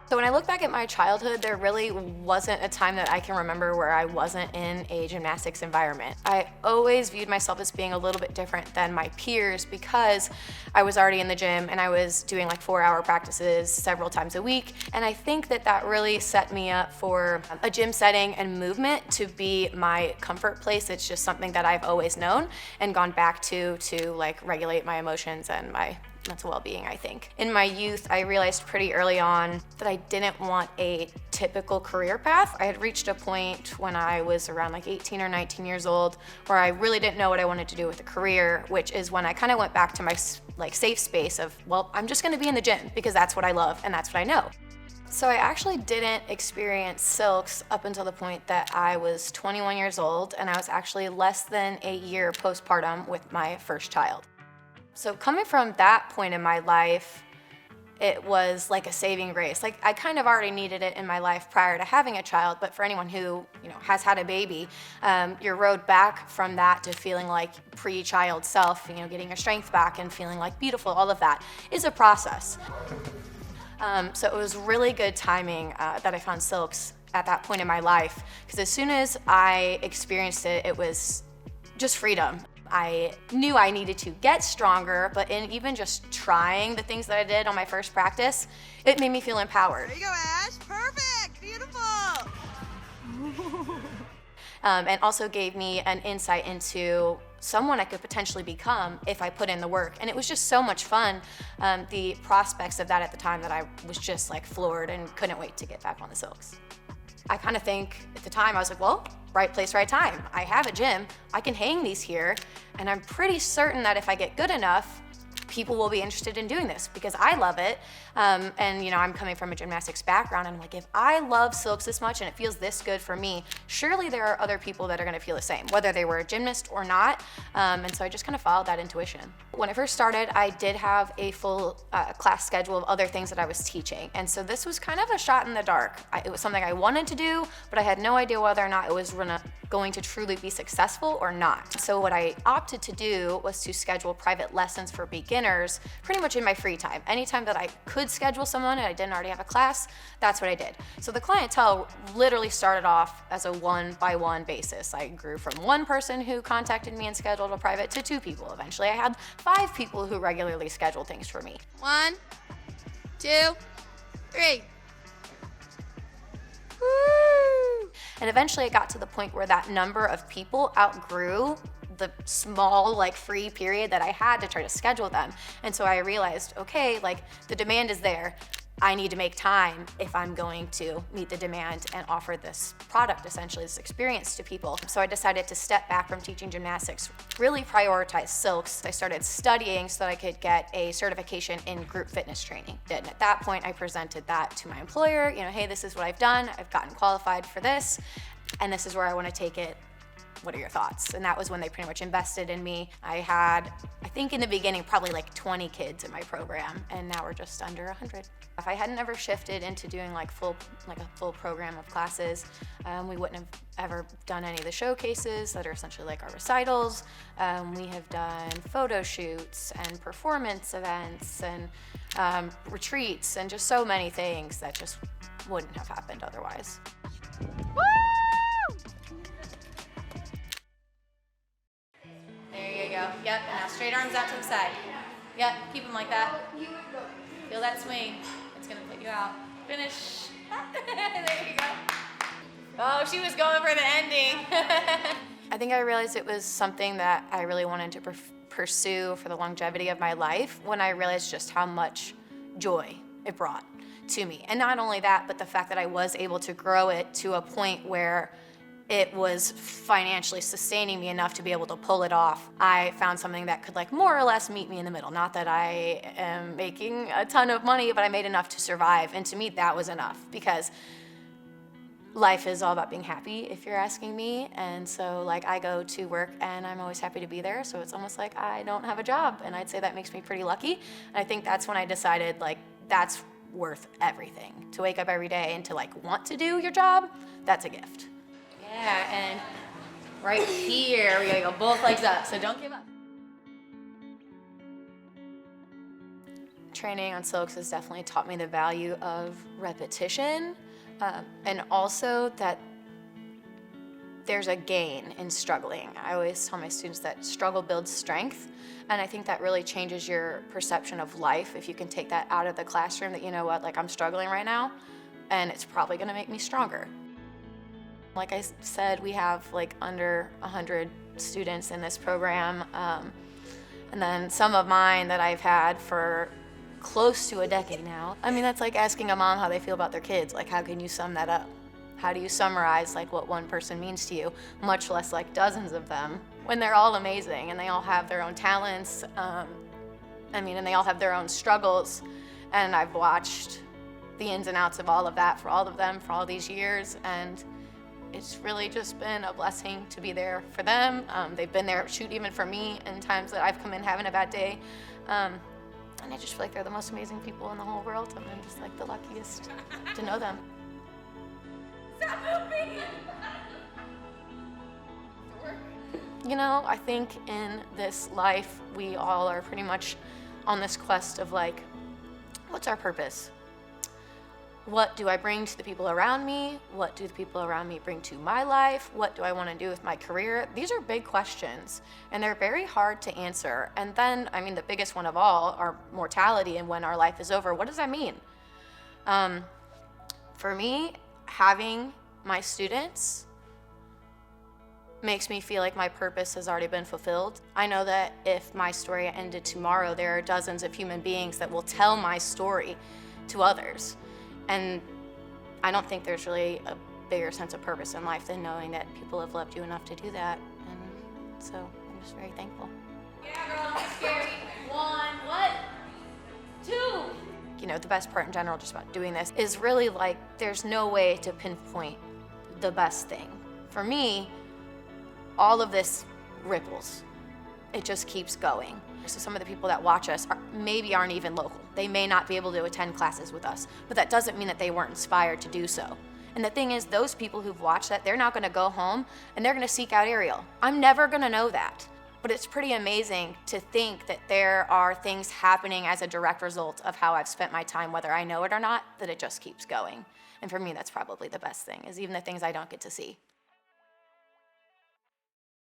So when I look back at my childhood, there really wasn't a time that I can remember where I wasn't in a gymnastics environment. I always viewed myself as being a little bit different than my peers because I was already in the gym and I was doing like 4-hour practices several times a week. And I think that that really set me up for a gym setting and movement to be my comfort place. It's just something that I've always known and gone back to like regulate my emotions and my mental well-being, I think. In my youth, I realized pretty early on that I didn't want a typical career path. I had reached a point when I was around like 18 or 19 years old where I really didn't know what I wanted to do with a career, which is when I kind of went back to my like safe space of, well, I'm just gonna be in the gym because that's what I love and that's what I know. So I actually didn't experience silks up until the point that I was 21 years old, and I was actually less than a year postpartum with my first child. So coming from that point in my life, it was like a saving grace. Like I kind of already needed it in my life prior to having a child, but for anyone who has had a baby, your road back from that to feeling like pre-child self, getting your strength back and feeling like beautiful, all of that is a process. So it was really good timing that I found silks at that point in my life, because as soon as I experienced it, it was just freedom. I knew I needed to get stronger, but in even just trying the things that I did on my first practice, it made me feel empowered. There you go, Ash. Perfect. Beautiful. And also gave me an insight into someone I could potentially become if I put in the work. And it was just so much fun. The prospects of that at the time that I was just like floored and couldn't wait to get back on the silks. I kind of think at the time I was like, well, right place, right time. I have a gym, I can hang these here, and I'm pretty certain that if I get good enough, people will be interested in doing this because I love it. And I'm coming from a gymnastics background, and I'm like, if I love silks this much and it feels this good for me, surely there are other people that are gonna feel the same, whether they were a gymnast or not. And so I just kind of followed that intuition. When I first started, I did have a full class schedule of other things that I was teaching. And so this was kind of a shot in the dark. It was something I wanted to do, but I had no idea whether or not it was going to truly be successful or not. So what I opted to do was to schedule private lessons for beginners pretty much in my free time. Anytime that I could schedule someone and I didn't already have a class, that's what I did. So the clientele literally started off as a one-by-one basis. I grew from one person who contacted me and scheduled a private to 2 people. Eventually I had 5 people who regularly scheduled things for me. 1, 2, 3. Woo! And eventually it got to the point where that number of people outgrew the small free period that I had to try to schedule them. And so I realized, okay, the demand is there. I need to make time if I'm going to meet the demand and offer this product, essentially this experience to people. So I decided to step back from teaching gymnastics, really prioritize silks. I started studying so that I could get a certification in group fitness training. And at that point, I presented that to my employer, hey, this is what I've done. I've gotten qualified for this, and this is where I want to take it. What are your thoughts? And that was when they pretty much invested in me. I had, I think in the beginning, probably 20 kids in my program, and now we're just under 100. If I hadn't ever shifted into doing a full program of classes, we wouldn't have ever done any of the showcases that are essentially like our recitals. We have done photo shoots and performance events and retreats and just so many things that just wouldn't have happened otherwise. Woo! There you go. Yep, and now straight arms out to the side. Yep, keep them like that. Feel that swing. It's gonna put you out. Finish. There you go. Oh, she was going for the ending. I think I realized it was something that I really wanted to pursue for the longevity of my life when I realized just how much joy it brought to me. And not only that, but the fact that I was able to grow it to a point where it was financially sustaining me enough to be able to pull it off. I found something that could more or less meet me in the middle. Not that I am making a ton of money, but I made enough to survive. And to me, that was enough, because life is all about being happy, if you're asking me. And so I go to work and I'm always happy to be there. So it's almost like I don't have a job. And I'd say that makes me pretty lucky. And I think that's when I decided that's worth everything. To wake up every day and to want to do your job, that's a gift. Yeah, and right here, we gotta go both legs up, so don't give up. Training on silks has definitely taught me the value of repetition, and also that there's a gain in struggling. I always tell my students that struggle builds strength, and I think that really changes your perception of life if you can take that out of the classroom, that you know what, like I'm struggling right now, and it's probably gonna make me stronger. Like I said, we have like under 100 students in this program, and then some of mine that I've had for close to a decade now. I mean, that's like asking a mom how they feel about their kids. Like, how can you sum that up? How do you summarize like what one person means to you, much less like dozens of them, when they're all amazing and they all have their own talents, and they all have their own struggles. And I've watched the ins and outs of all of that for all of them for all these years, and it's really just been a blessing to be there for them. They've been there, shoot, even for me in times that I've come in having a bad day. And I just feel like they're the most amazing people in the whole world, and I'm just like the luckiest to know them. You know, I think in this life, we all are pretty much on this quest of like, what's our purpose? What do I bring to the people around me? What do the people around me bring to my life? What do I want to do with my career? These are big questions, and they're very hard to answer. And then, I mean, the biggest one of all, our mortality and when our life is over. What does that mean? For me, having my students makes me feel like my purpose has already been fulfilled. I know that if my story ended tomorrow, there are dozens of human beings that will tell my story to others. And I don't think there's really a bigger sense of purpose in life than knowing that people have loved you enough to do that. And so I'm just very thankful. Yeah, girl, it's scary. 1, what? 2. You know, the best part in general just about doing this is really like there's no way to pinpoint the best thing. For me, all of this ripples. It just keeps going. So some of the people that watch us maybe aren't even local. They may not be able to attend classes with us, but that doesn't mean that they weren't inspired to do so. And the thing is, those people who've watched that, they're not gonna go home and they're gonna seek out Ariel. I'm never gonna know that. But it's pretty amazing to think that there are things happening as a direct result of how I've spent my time, whether I know it or not, that it just keeps going. And for me, that's probably the best thing, is even the things I don't get to see.